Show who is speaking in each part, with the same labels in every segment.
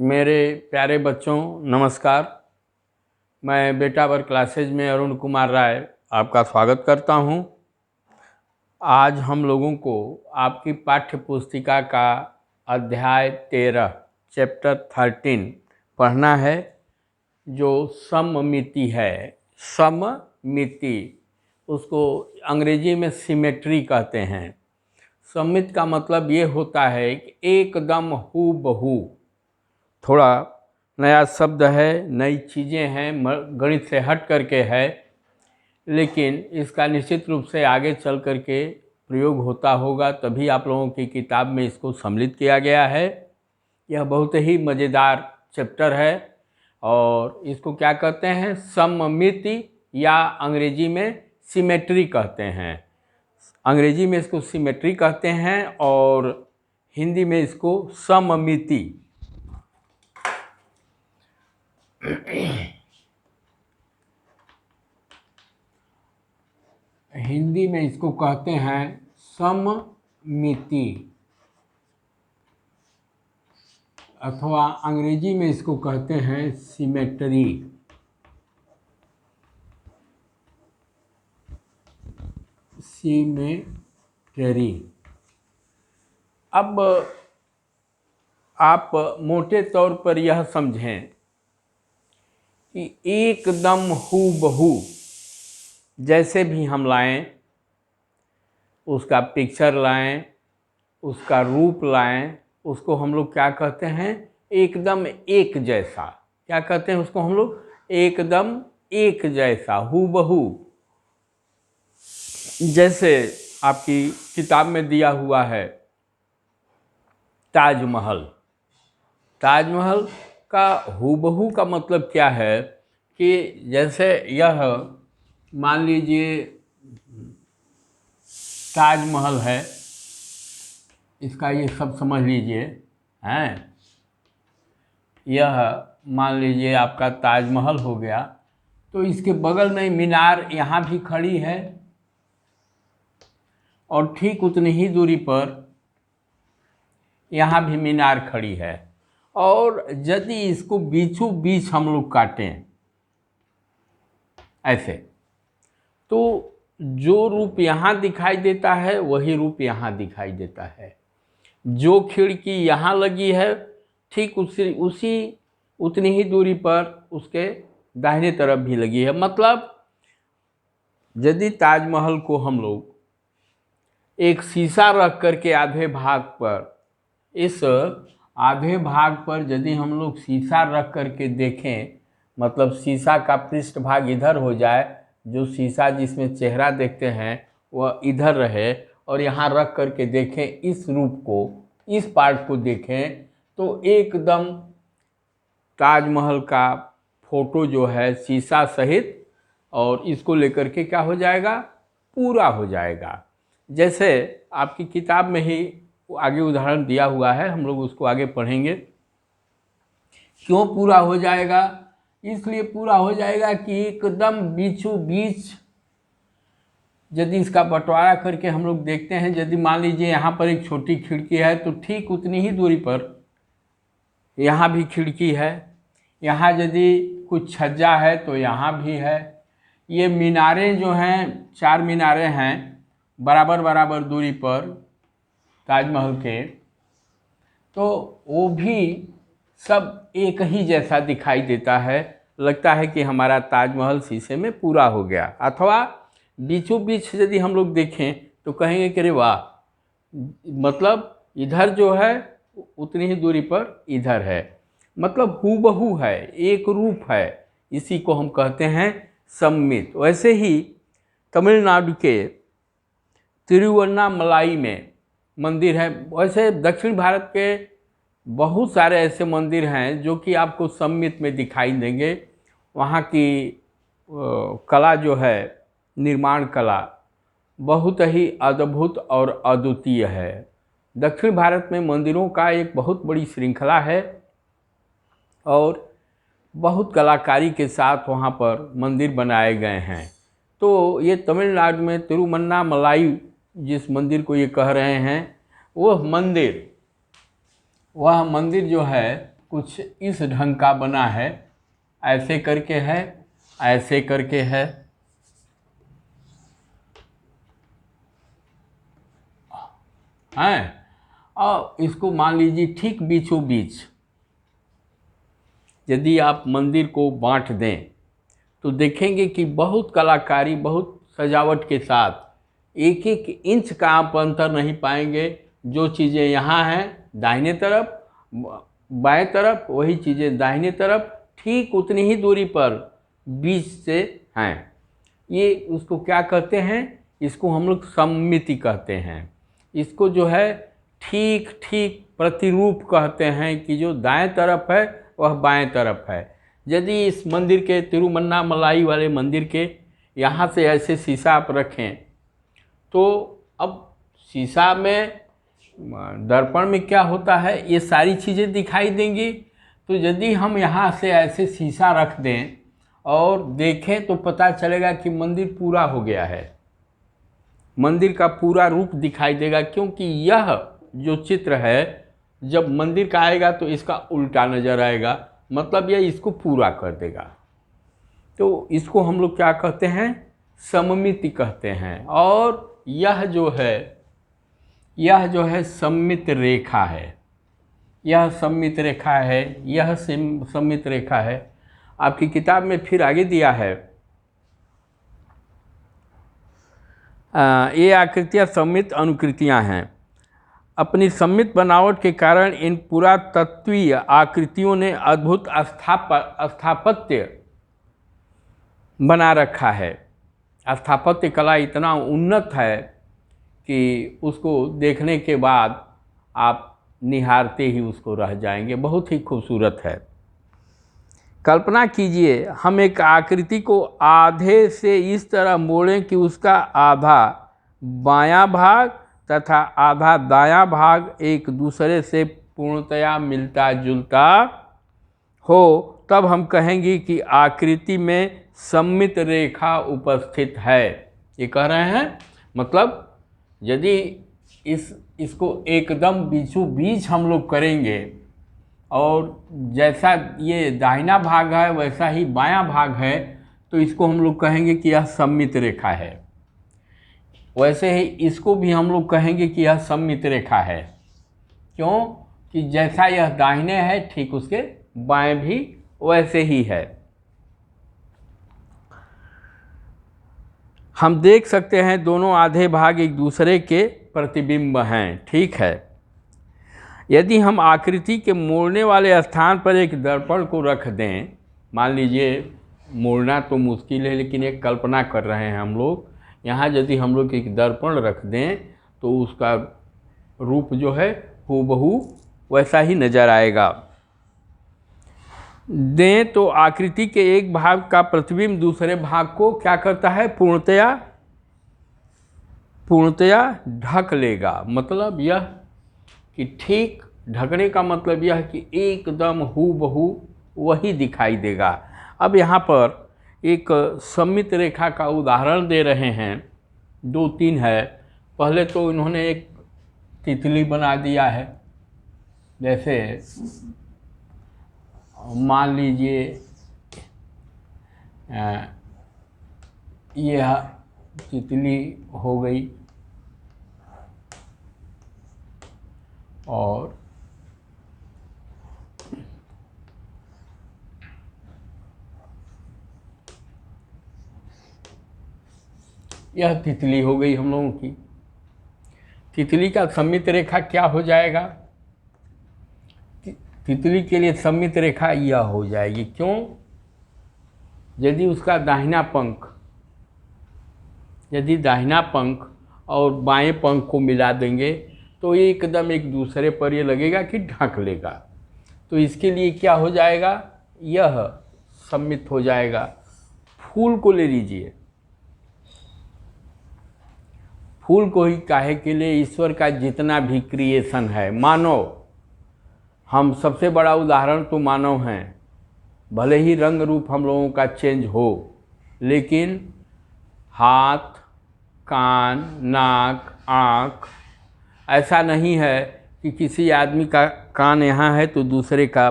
Speaker 1: मेरे प्यारे बच्चों नमस्कार। मैं बेटा वर क्लासेज में अरुण कुमार राय आपका स्वागत करता हूं। आज हम लोगों को आपकी पाठ्य पुस्तिका का अध्याय 13 चैप्टर 13 पढ़ना है, जो सममिति है। सममिति, उसको अंग्रेजी में सिमेट्री कहते हैं। सममित का मतलब ये होता है कि एकदम हूबहू। थोड़ा नया शब्द है, नई चीज़ें हैं, गणित से हट करके है, लेकिन इसका निश्चित रूप से आगे चल करके प्रयोग होता होगा, तभी आप लोगों की किताब में इसको सम्मिलित किया गया है। यह बहुत ही मज़ेदार चैप्टर है और इसको क्या कहते हैं? सममिति, या अंग्रेजी में सिमेट्री कहते हैं। अंग्रेजी में इसको सिमेट्री कहते हैं और हिंदी में इसको सममिति। हिंदी में इसको कहते हैं सममिति, अथवा अंग्रेजी में इसको कहते हैं सिमेट्री। सिमेट्री। अब आप मोटे तौर पर यह समझें कि एकदम हूबहू जैसे भी हम लाएं, उसका पिक्चर लाएं, उसका रूप लाएं, उसको हम लोग क्या कहते हैं? एकदम एक जैसा। क्या कहते हैं उसको हम लोग? एकदम एक जैसा, हूबहू। जैसे आपकी किताब में दिया हुआ है ताजमहल। ताजमहल का हूबहू का मतलब क्या है कि जैसे यह मान लीजिए ताजमहल है, इसका ये सब समझ लीजिए हैं। यह मान लीजिए आपका ताजमहल हो गया, तो इसके बगल में मीनार यहाँ भी खड़ी है और ठीक उतनी ही दूरी पर यहाँ भी मीनार खड़ी है। और यदि इसको बीचों बीच हम लोग काटें ऐसे, तो जो रूप यहाँ दिखाई देता है वही रूप यहाँ दिखाई देता है। जो खिड़की यहाँ लगी है, ठीक उसी उतनी ही दूरी पर उसके दाहिने तरफ भी लगी है। मतलब यदि ताजमहल को हम लोग एक शीशा रख करके आधे भाग पर, इस आधे भाग पर यदि हम लोग शीशा रख करके देखें, मतलब शीशा का पृष्ठभाग इधर हो जाए, जो शीशा जिसमें चेहरा देखते हैं वह इधर रहे, और यहाँ रख करके देखें इस रूप को, इस पार्ट को देखें, तो एकदम ताजमहल का फोटो जो है शीशा सहित, और इसको लेकर के क्या हो जाएगा? पूरा हो जाएगा। जैसे आपकी किताब में ही आगे उदाहरण दिया हुआ है, हम लोग उसको आगे पढ़ेंगे। क्यों पूरा हो जाएगा? इसलिए पूरा हो जाएगा कि एकदम बीचों बीच यदि इसका बंटवारा करके हम लोग देखते हैं, यदि मान लीजिए यहाँ पर एक छोटी खिड़की है, तो ठीक उतनी ही दूरी पर यहाँ भी खिड़की है। यहाँ यदि कुछ छज्जा है तो यहाँ भी है। ये मीनारें जो हैं, 4 मीनारें हैं बराबर बराबर दूरी पर ताजमहल के, तो वो भी सब एक ही जैसा दिखाई देता है। लगता है कि हमारा ताजमहल शीशे में पूरा हो गया। अथवा बीचों बीच यदि हम लोग देखें तो कहेंगे कि अरे वाह, मतलब इधर जो है उतनी ही दूरी पर इधर है। मतलब हूबहू है, एक रूप है। इसी को हम कहते हैं सममित। वैसे ही तमिलनाडु के तिरुवन्नामलाई में मंदिर है। वैसे दक्षिण भारत के बहुत सारे ऐसे मंदिर हैं जो कि आपको सममित में दिखाई देंगे। वहाँ की कला जो है, निर्माण कला, बहुत ही अद्भुत और अद्वितीय है। दक्षिण भारत में मंदिरों का एक बहुत बड़ी श्रृंखला है और बहुत कलाकारी के साथ वहाँ पर मंदिर बनाए गए हैं। तो ये तमिलनाडु में तिरुवन्नामलाई जिस मंदिर को ये कह रहे हैं, वह मंदिर जो है कुछ इस ढंग का बना है, ऐसे करके है, ऐसे करके है, हैं, और इसको मान लीजिए ठीक बीचों बीच यदि आप मंदिर को बांट दें तो देखेंगे कि बहुत कलाकारी, बहुत सजावट के साथ एक एक इंच का आप अंतर नहीं पाएंगे। जो चीज़ें यहाँ हैं दाहिने तरफ, बाएं तरफ, वही चीज़ें दाहिने तरफ ठीक उतनी ही दूरी पर बीच से हैं। ये उसको क्या कहते हैं? इसको हम लोग सममिति कहते हैं। इसको जो है ठीक ठीक प्रतिरूप कहते हैं कि जो दाएं तरफ है वह बाएं तरफ है। यदि इस मंदिर के तिरुवन्नामलाई वाले मंदिर के यहाँ से ऐसे शीशा आप रखें तो अब शीशा में दर्पण में क्या होता है, ये सारी चीज़ें दिखाई देंगी। तो यदि हम यहाँ से ऐसे शीशा रख दें और देखें तो पता चलेगा कि मंदिर पूरा हो गया है, मंदिर का पूरा रूप दिखाई देगा। क्योंकि यह जो चित्र है जब मंदिर का आएगा तो इसका उल्टा नज़र आएगा, मतलब यह इसको पूरा कर देगा। तो इसको हम लोग क्या कहते हैं? सममिति कहते हैं। और यह जो है सममित रेखा है, यह सममित रेखा है, यह सममित रेखा है। आपकी किताब में फिर आगे दिया है ये आकृतियाँ सममित अनुकृतियाँ हैं। अपनी सममित बनावट के कारण इन पुरातत्वीय आकृतियों ने अद्भुत स्थापत्य बना रखा है। स्थापत्य कला इतना उन्नत है कि उसको देखने के बाद आप निहारते ही उसको रह जाएंगे, बहुत ही खूबसूरत है। कल्पना कीजिए हम एक आकृति को आधे से इस तरह मोड़ें कि उसका आधा बायां भाग तथा आधा दायां भाग एक दूसरे से पूर्णतया मिलता जुलता हो, तब हम कहेंगे कि आकृति में सममित रेखा उपस्थित है। ये कह रहे हैं मतलब यदि इसको एकदम बीचों बीच हम लोग करेंगे और जैसा ये दाहिना भाग है वैसा ही बायां भाग है तो इसको हम लोग कहेंगे कि यह सममित रेखा है। वैसे ही इसको भी हम लोग कहेंगे कि यह सममित रेखा है। क्यों? कि जैसा यह दाहिने है ठीक उसके बाएं भी वैसे ही है। हम देख सकते हैं दोनों आधे भाग एक दूसरे के प्रतिबिंब हैं, ठीक है। यदि हम आकृति के मोड़ने वाले स्थान पर एक दर्पण को रख दें, मान लीजिए मोड़ना तो मुश्किल है लेकिन एक कल्पना कर रहे हैं हम लोग, यहाँ यदि हम लोग एक दर्पण रख दें तो उसका रूप जो है हूबहू वैसा ही नज़र आएगा। दें तो आकृति के एक भाग का प्रतिबिंब दूसरे भाग को क्या करता है? पूर्णतया ढक लेगा। मतलब यह कि ठीक ढकने का मतलब यह कि एकदम हूबहू वही दिखाई देगा। अब यहाँ पर एक सममित रेखा का उदाहरण दे रहे हैं, 2-3 है। पहले तो इन्होंने एक तितली बना दिया है, जैसे मान लीजिए यह तितली हो गई और यह तितली हो गई हम लोगों की। तितली का सममित रेखा क्या हो जाएगा? तितली के लिए सममित रेखा यह हो जाएगी। क्यों? यदि उसका दाहिना पंख और बाएं पंख को मिला देंगे तो ये एकदम एक दूसरे पर ये लगेगा कि ढक लेगा। तो इसके लिए क्या हो जाएगा? यह सममित हो जाएगा। फूल को ले लीजिए, फूल को ही काहे के लिए? ईश्वर का जितना भी क्रिएशन है, मानव, हम सबसे बड़ा उदाहरण तो मानव हैं। भले ही रंग रूप हम लोगों का चेंज हो लेकिन हाथ, कान, नाक, आँख ऐसा नहीं है कि किसी आदमी का कान यहाँ है तो दूसरे का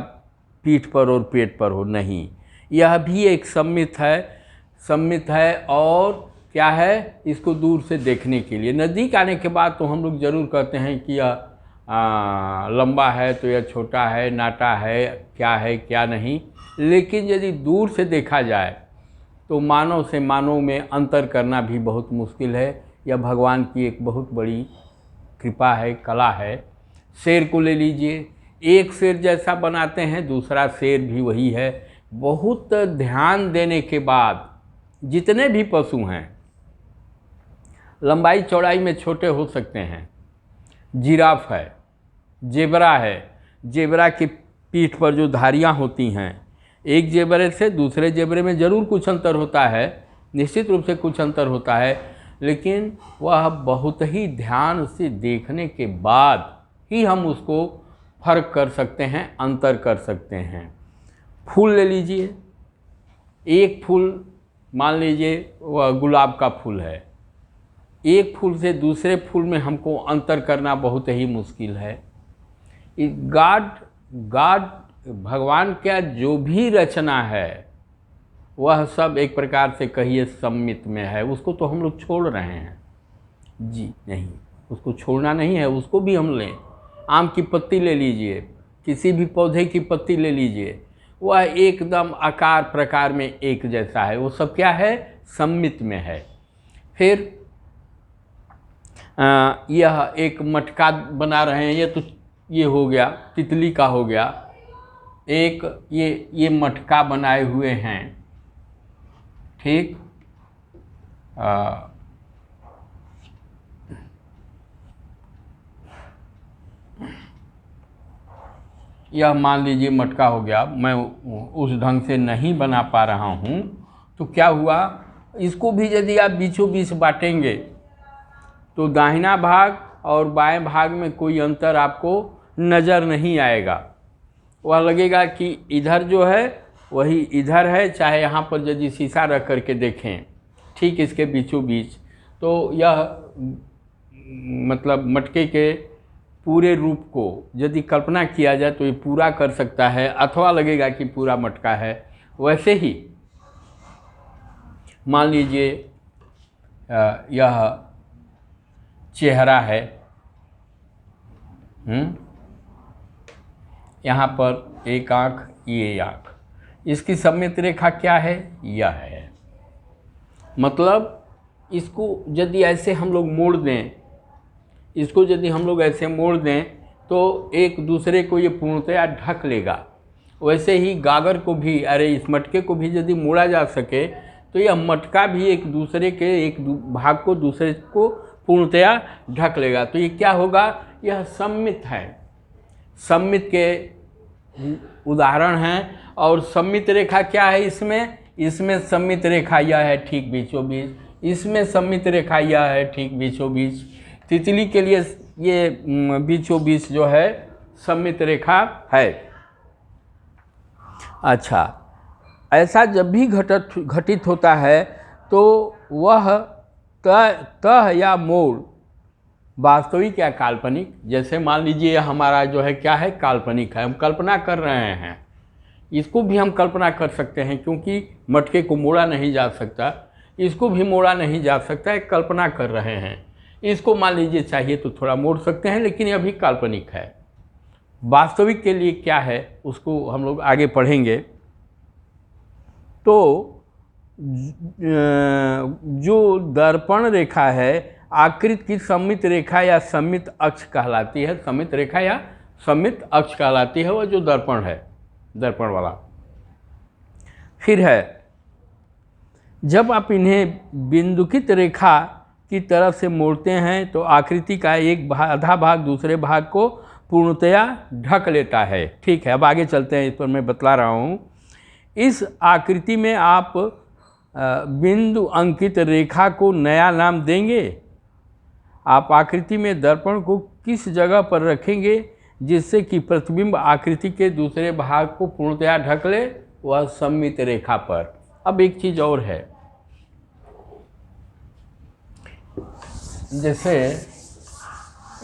Speaker 1: पीठ पर और पेट पर हो, नहीं, यह भी एक सम्मित है और क्या है, इसको दूर से देखने के लिए। नज़दीक आने के बाद तो हम लोग ज़रूर कहते हैं कि यह लंबा है तो यह छोटा है, नाटा है, क्या नहीं, लेकिन यदि दूर से देखा जाए तो मानव से मानव में अंतर करना भी बहुत मुश्किल है। यह भगवान की एक बहुत बड़ी कृपा है, कला है। शेर को ले लीजिए, एक शेर जैसा बनाते हैं, दूसरा शेर भी वही है। बहुत ध्यान देने के बाद जितने भी पशु हैं लंबाई चौड़ाई में छोटे हो सकते हैं। जिराफ है, जेबरा है, जेबरा की पीठ पर जो धारियां होती हैं, एक जेबरे से दूसरे जेबरे में ज़रूर कुछ अंतर होता है, निश्चित रूप से कुछ अंतर होता है, लेकिन वह बहुत ही ध्यान से देखने के बाद ही हम उसको फर्क कर सकते हैं, अंतर कर सकते हैं। फूल ले लीजिए, एक फूल मान लीजिए वह गुलाब का फूल है, एक फूल से दूसरे फूल में हमको अंतर करना बहुत ही मुश्किल है। गॉड भगवान का जो भी रचना है वह सब एक प्रकार से कहिए सम्मित में है। उसको तो हम लोग छोड़ रहे हैं जी, नहीं, उसको छोड़ना नहीं है, उसको भी हम लें। आम की पत्ती ले लीजिए, किसी भी पौधे की पत्ती ले लीजिए, वह एकदम आकार प्रकार में एक जैसा है, वो सब क्या है, सम्मित में है। फिर यह एक मटका बना रहे हैं, ये हो गया तितली का हो गया, एक ये मटका बनाए हुए हैं, ठीक। यह मान लीजिए मटका हो गया, मैं उस ढंग से नहीं बना पा रहा हूँ, तो क्या हुआ, इसको भी यदि आप बीचों बीच बांटेंगे तो दाहिना भाग और बाएं भाग में कोई अंतर आपको नज़र नहीं आएगा। वह लगेगा कि इधर जो है वही इधर है, चाहे यहाँ पर यदि शीशा रख करके देखें ठीक इसके बीचों बीच, तो यह मतलब मटके के पूरे रूप को यदि कल्पना किया जाए तो ये पूरा कर सकता है, अथवा लगेगा कि पूरा मटका है। वैसे ही मान लीजिए यह चेहरा है, यहाँ पर एक आँख, ये आँख, इसकी सम्मित रेखा क्या है, यह है। मतलब इसको यदि ऐसे हम लोग मोड़ दें, इसको यदि हम लोग ऐसे मोड़ दें तो एक दूसरे को ये पूर्णतया ढक लेगा। वैसे ही गागर को भी, इस मटके को भी यदि मोड़ा जा सके तो यह मटका भी एक दूसरे के एक भाग को दूसरे को पूर्णतया ढक लेगा। तो ये क्या होगा, यह सम्मित है, सम्मित के उदाहरण हैं। और सम्मित रेखा क्या है, इसमें सम्मित रेखा यह है ठीक बीचों बीच, इसमें सम्मित रेखा यह है ठीक बीचों बीच। तितली के लिए ये बीचों बीच जो है सम्मित रेखा है। अच्छा, ऐसा जब भी घटित होता है तो वह तह या मोड़ वास्तविक या काल्पनिक, जैसे मान लीजिए हमारा जो है क्या है, काल्पनिक है, हम कल्पना कर रहे हैं, इसको भी हम कल्पना कर सकते हैं क्योंकि मटके को मोड़ा नहीं जा सकता, इसको भी मोड़ा नहीं जा सकता, एक कल्पना कर रहे हैं। इसको मान लीजिए चाहिए तो थोड़ा मोड़ सकते हैं, लेकिन यह भी काल्पनिक है। वास्तविक के लिए क्या है उसको हम लोग आगे पढ़ेंगे। तो जो दर्पण रेखा है आकृति की सम्मित रेखा या सम्मित अक्ष कहलाती है, सम्मित रेखा या सम्मित अक्ष कहलाती है, वह जो दर्पण है, दर्पण वाला। फिर है, जब आप इन्हें बिंदुकित रेखा की तरफ से मोड़ते हैं तो आकृति का एक आधा भाग दूसरे भाग को पूर्णतया ढक लेता है। ठीक है, अब आगे चलते हैं, इस पर मैं बतला रहा हूँ। इस आकृति में आप बिंदु अंकित रेखा को नया नाम देंगे। आप आकृति में दर्पण को किस जगह पर रखेंगे जिससे कि प्रतिबिंब आकृति के दूसरे भाग को पूर्णतया ढक ले, वह सम्मित रेखा पर। अब एक चीज़ और है, जैसे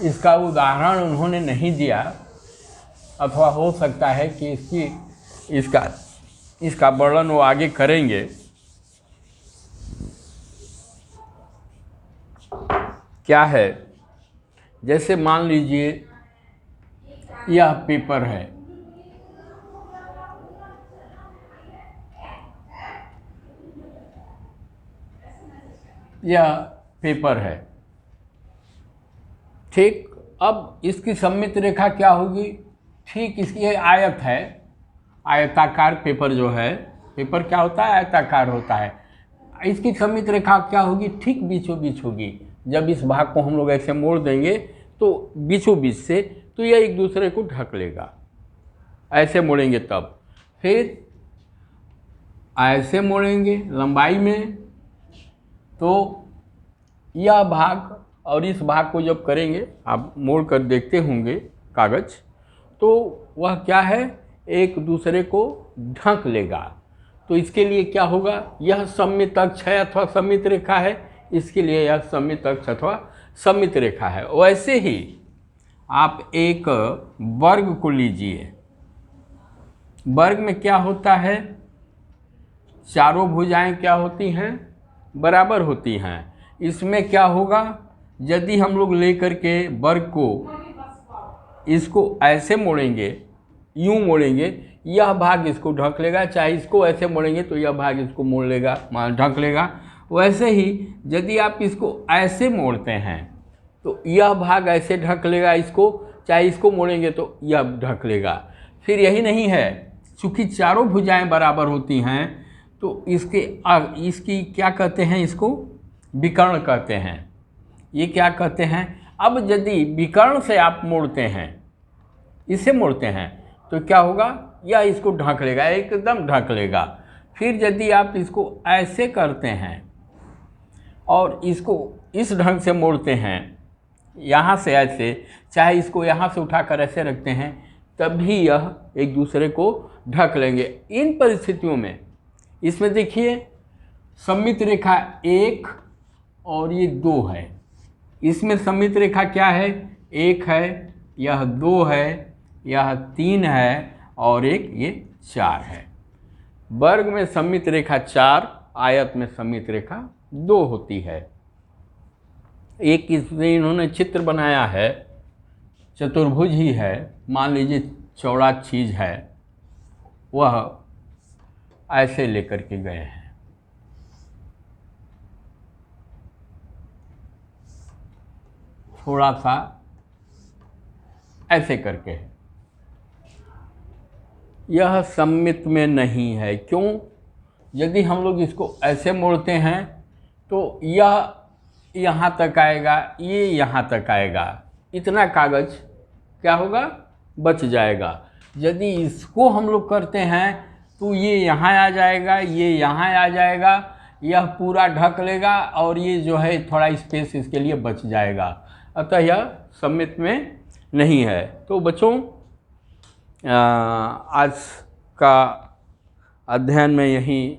Speaker 1: इसका उदाहरण उन्होंने नहीं दिया, अथवा हो सकता है कि इसकी इसका वर्णन वो आगे करेंगे। क्या है, जैसे मान लीजिए यह पेपर है, यह पेपर है, ठीक। अब इसकी सममित रेखा क्या होगी, ठीक इसकी ये आयत है, आयताकार पेपर जो है, पेपर क्या होता है, आयताकार होता है। इसकी सममित रेखा क्या होगी, ठीक बीचों बीच होगी। जब इस भाग को हम लोग ऐसे मोड़ देंगे तो बीचों बीच से, तो यह एक दूसरे को ढक लेगा। ऐसे मोड़ेंगे तब, फिर ऐसे मोड़ेंगे लंबाई में, तो यह भाग और इस भाग को जब करेंगे, आप मोड़ कर देखते होंगे कागज, तो वह क्या है, एक दूसरे को ढक लेगा। तो इसके लिए क्या होगा, यह सममित अक्ष है अथवा सममित रेखा है, इसके लिए यह सममित अक्ष अथवा सममित रेखा है। वैसे ही आप एक वर्ग को लीजिए, वर्ग में क्या होता है, चारों भुजाएं क्या होती हैं, बराबर होती हैं। इसमें क्या होगा, यदि हम लोग लेकर के वर्ग को, इसको ऐसे मोड़ेंगे, यूं मोड़ेंगे, यह भाग इसको ढक लेगा, चाहे इसको ऐसे मोड़ेंगे तो यह भाग इसको मोड़ लेगा, ढक लेगा। वैसे ही यदि आप इसको ऐसे मोड़ते हैं तो यह भाग ऐसे ढक लेगा इसको, चाहे इसको मोड़ेंगे तो यह ढक लेगा। फिर यही नहीं है, चूँकि चारों भुजाएं बराबर होती हैं तो इसकी क्या कहते हैं, इसको विकर्ण कहते हैं। ये क्या कहते हैं, अब यदि विकर्ण से आप मोड़ते हैं, इसे मोड़ते हैं, तो क्या होगा, यह इसको ढक लेगा, एकदम ढक लेगा। फिर यदि आप इसको ऐसे करते हैं और इसको इस ढंग से मोड़ते हैं, यहाँ से ऐसे, चाहे इसको यहाँ से उठाकर ऐसे रखते हैं, तभी यह एक दूसरे को ढक लेंगे। इन परिस्थितियों में, इसमें देखिए सममित रेखा 1 और ये 2 है। इसमें सममित रेखा क्या है, 1 है, यह 2 है, यह 3 है और एक ये 4 है। वर्ग में सममित रेखा 4, आयत में सममित रेखा 2 होती है। एक इसमें इन्होंने चित्र बनाया है, चतुर्भुज ही है, मान लीजिए चौड़ा चीज़ है, वह ऐसे लेकर के गए हैं। थोड़ा सा ऐसे करके है, यह सममित में नहीं है। क्यों, यदि हम लोग इसको ऐसे मोड़ते हैं तो यह यहाँ तक आएगा, ये यहाँ तक आएगा, इतना कागज क्या होगा, बच जाएगा। यदि इसको हम लोग करते हैं तो ये यहाँ आ जाएगा, ये यहाँ आ जाएगा, यह पूरा ढक लेगा और ये जो है थोड़ा स्पेस इसके लिए बच जाएगा। अतः यह सममित में नहीं है। तो बच्चों, आज का अध्ययन में यहीं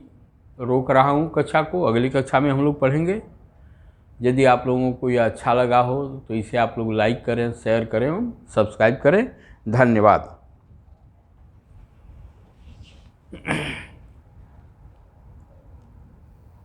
Speaker 1: रोक रहा हूँ कक्षा को, अगली कक्षा में हम लोग पढ़ेंगे। यदि आप लोगों को यह अच्छा लगा हो तो इसे आप लोग लाइक करें, शेयर करें, सब्सक्राइब करें। धन्यवाद।